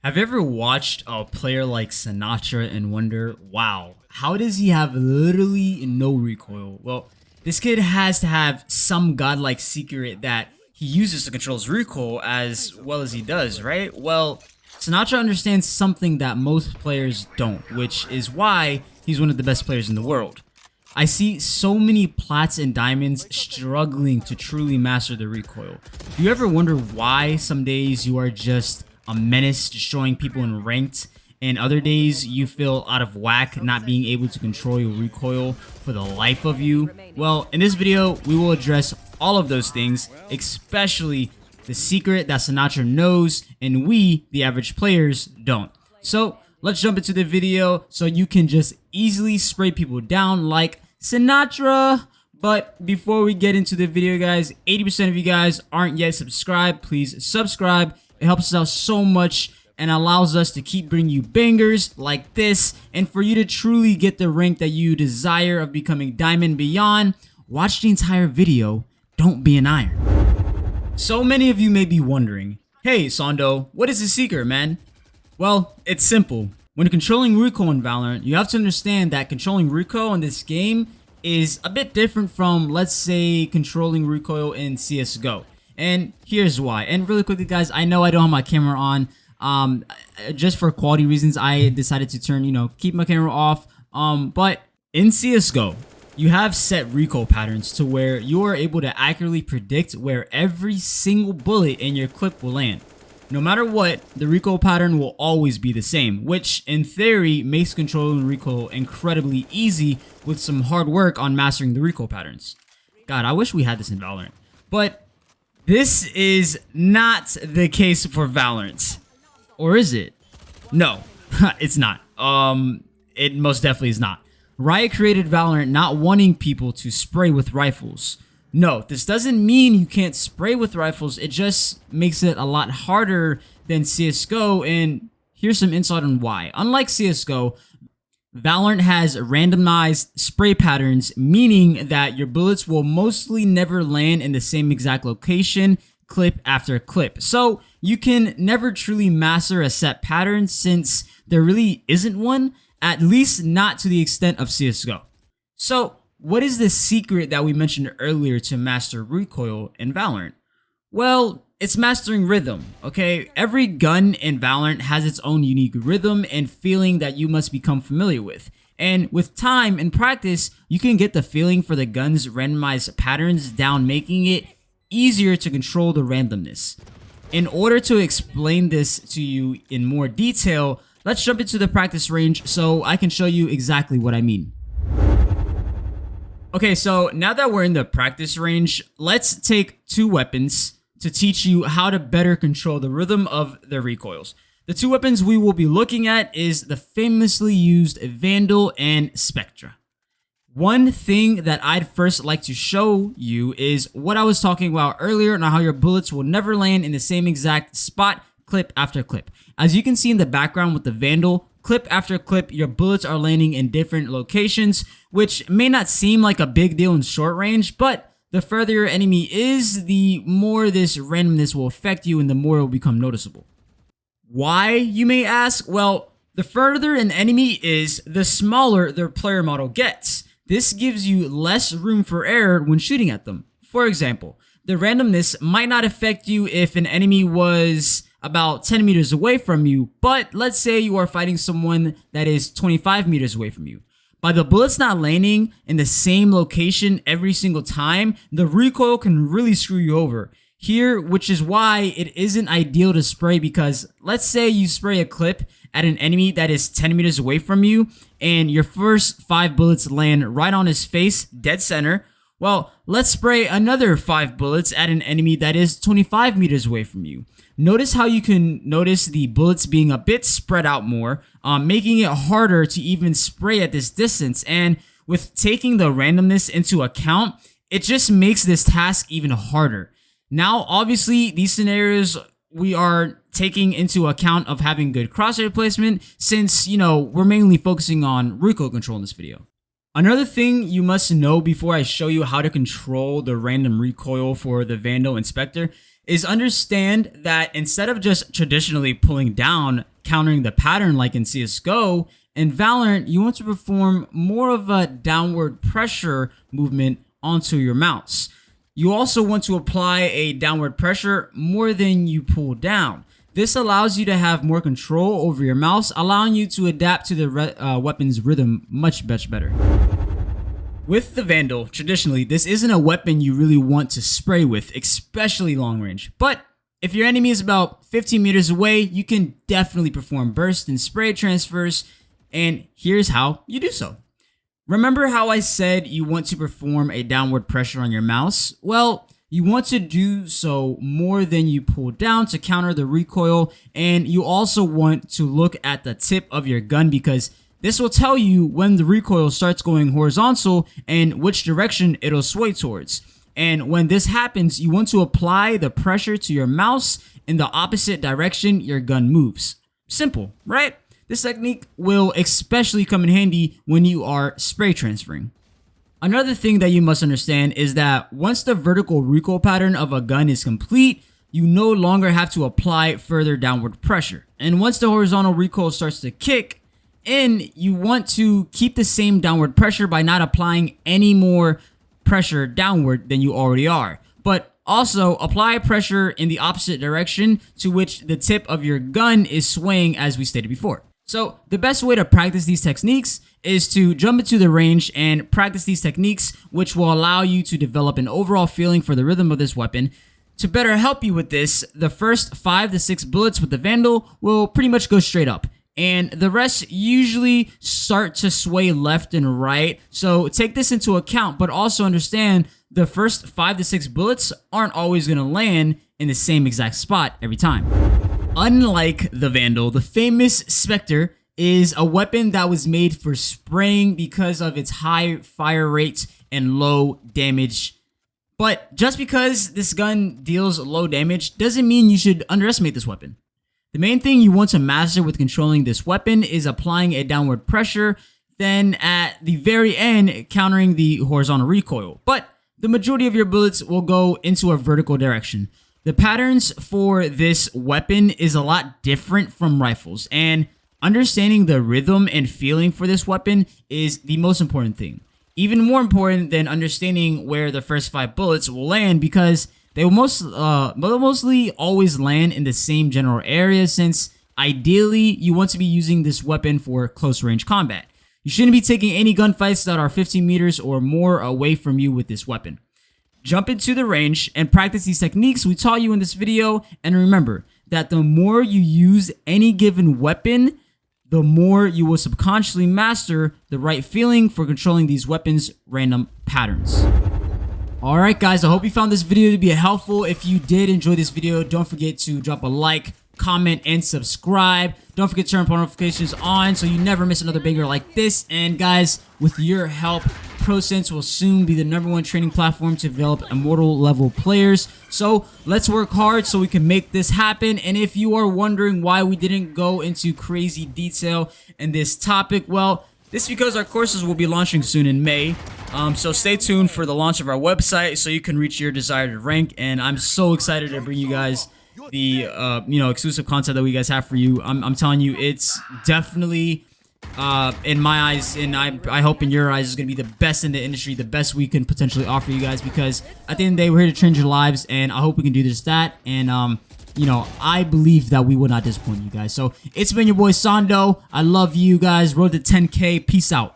Have you ever watched a player like Sinatra and wonder, wow, how does he have literally no recoil? Well, this kid has to have some godlike secret that he uses to control his recoil as well as he does, right? Well, Sinatra understands something that most players don't, which is why he's one of the best players in the world. I see so many plats and diamonds struggling to truly master the recoil. Do you ever wonder why some days you are just a menace destroying people in ranked, and other days you feel out of whack not being able to control your recoil for the life of you? Well, in this video we will address all of those things, especially the secret that Sinatra knows and we, the average players, don't. So let's jump into the video so you can just easily spray people down like Sinatra. But before we get into the video, guys, 80% of you guys aren't yet subscribed. Please subscribe. It helps us out so much and allows us to keep bringing you bangers like this. And for you to truly get the rank that you desire of becoming Diamond Beyond, watch the entire video. Don't be an iron. So many of you may be wondering, hey Sondo, what is the secret, man? Well, it's simple. When controlling recoil in Valorant, you have to understand that controlling recoil in this game is a bit different from, let's say, controlling recoil in CSGO. And here's why. And really quickly, guys, I know I don't have my camera on. Just for quality reasons, I decided to turn, keep my camera off. But in CSGO, you have set recoil patterns to where you are able to accurately predict where every single bullet in your clip will land. No matter what, the recoil pattern will always be the same, which in theory makes controlling recoil incredibly easy with some hard work on mastering the recoil patterns. God, I wish we had this in Valorant. But this is not the case for Valorant. Or is it? No, it's not. It most definitely is not. Riot created Valorant not wanting people to spray with rifles. No, this doesn't mean you can't spray with rifles. It just makes it a lot harder than CSGO, and here's some insight on why. Unlike CSGO, Valorant has randomized spray patterns, meaning that your bullets will mostly never land in the same exact location, clip after clip. So you can never truly master a set pattern since there really isn't one, at least not to the extent of CSGO. So what is the secret that we mentioned earlier to master recoil in Valorant? Well, it's mastering rhythm, okay? Every gun in Valorant has its own unique rhythm and feeling that you must become familiar with. And with time and practice, you can get the feeling for the gun's randomized patterns down, making it easier to control the randomness. In order to explain this to you in more detail, let's jump into the practice range so I can show you exactly what I mean. Okay, so now that we're in the practice range, let's take two weapons to teach you how to better control the rhythm of the recoils. The two weapons we will be looking at is the famously used Vandal and Spectre. One thing that I'd first like to show you is what I was talking about earlier and how your bullets will never land in the same exact spot, clip after clip. As you can see in the background with the Vandal, clip after clip, your bullets are landing in different locations, which may not seem like a big deal in short range, but the further your enemy is, the more this randomness will affect you and the more it will become noticeable. Why, you may ask? Well, the further an enemy is, the smaller their player model gets. This gives you less room for error when shooting at them. For example, the randomness might not affect you if an enemy was about 10 meters away from you, but let's say you are fighting someone that is 25 meters away from you. By the bullets not landing in the same location every single time, the recoil can really screw you over. Here, which is why it isn't ideal to spray, because let's say you spray a clip at an enemy that is 10 meters away from you and your first 5 bullets land right on his face, dead center. Well, let's spray another 5 bullets at an enemy that is 25 meters away from you. Notice how you can notice the bullets being a bit spread out more, making it harder to even spray at this distance. And with taking the randomness into account, it just makes this task even harder. Now, obviously, these scenarios we are taking into account of having good crosshair placement since, we're mainly focusing on recoil control in this video. Another thing you must know before I show you how to control the random recoil for the Vandal and Spectre is understand that instead of just traditionally pulling down countering the pattern like in CSGO. In Valorant, you want to perform more of a downward pressure movement onto your mouse. You also want to apply a downward pressure more than you pull down. This allows you to have more control over your mouse, allowing you to adapt to the weapon's rhythm much better. With the Vandal, traditionally, this isn't a weapon you really want to spray with, especially long range. But if your enemy is about 15 meters away, you can definitely perform burst and spray transfers, and here's how you do so. Remember how I said you want to perform a downward pressure on your mouse? Well, you want to do so more than you pull down to counter the recoil, and you also want to look at the tip of your gun because this will tell you when the recoil starts going horizontal and which direction it'll sway towards. And when this happens, you want to apply the pressure to your mouse in the opposite direction your gun moves. Simple, right? This technique will especially come in handy when you are spray transferring. Another thing that you must understand is that once the vertical recoil pattern of a gun is complete, you no longer have to apply further downward pressure. And once the horizontal recoil starts to kick in, you want to keep the same downward pressure by not applying any more pressure downward than you already are. But also apply pressure in the opposite direction to which the tip of your gun is swaying, as we stated before. So the best way to practice these techniques is to jump into the range and practice these techniques, which will allow you to develop an overall feeling for the rhythm of this weapon. To better help you with this, the first 5 to 6 bullets with the Vandal will pretty much go straight up, and the rest usually start to sway left and right. So take this into account, but also understand the first 5 to 6 bullets aren't always going to land in the same exact spot every time. Unlike the Vandal, the famous Spectre is a weapon that was made for spraying because of its high fire rate and low damage. But just because this gun deals low damage doesn't mean you should underestimate this weapon. The main thing you want to master with controlling this weapon is applying a downward pressure, then at the very end countering the horizontal recoil. But the majority of your bullets will go into a vertical direction. The patterns for this weapon is a lot different from rifles, and understanding the rhythm and feeling for this weapon is the most important thing. Even more important than understanding where the first 5 bullets will land, because they will mostly always land in the same general area, since ideally you want to be using this weapon for close range combat. You shouldn't be taking any gunfights that are 15 meters or more away from you with this weapon. Jump into the range and practice these techniques we taught you in this video, and remember that the more you use any given weapon, the more you will subconsciously master the right feeling for controlling these weapons' random patterns. Alright guys, I hope you found this video to be helpful. If you did enjoy this video, don't forget to drop a like, comment, and subscribe. Don't forget to turn notifications on so you never miss another banger like this. And guys, with your help, ProSense will soon be the #1 training platform to develop immortal level players. So let's work hard so we can make this happen. And if you are wondering why we didn't go into crazy detail in this topic, well, this is because our courses will be launching soon in May. So stay tuned for the launch of our website so you can reach your desired rank. And I'm so excited to bring you guys the exclusive content that we guys have for you. I'm telling you, it's definitely in my eyes, and I hope in your eyes, is going to be the best in the industry, the best we can potentially offer you guys, because at the end of the day, we're here to change your lives, and I hope we can do just that. And I believe that we will not disappoint you guys. So it's been your boy Sando. I love you guys. Road to 10K. Peace out.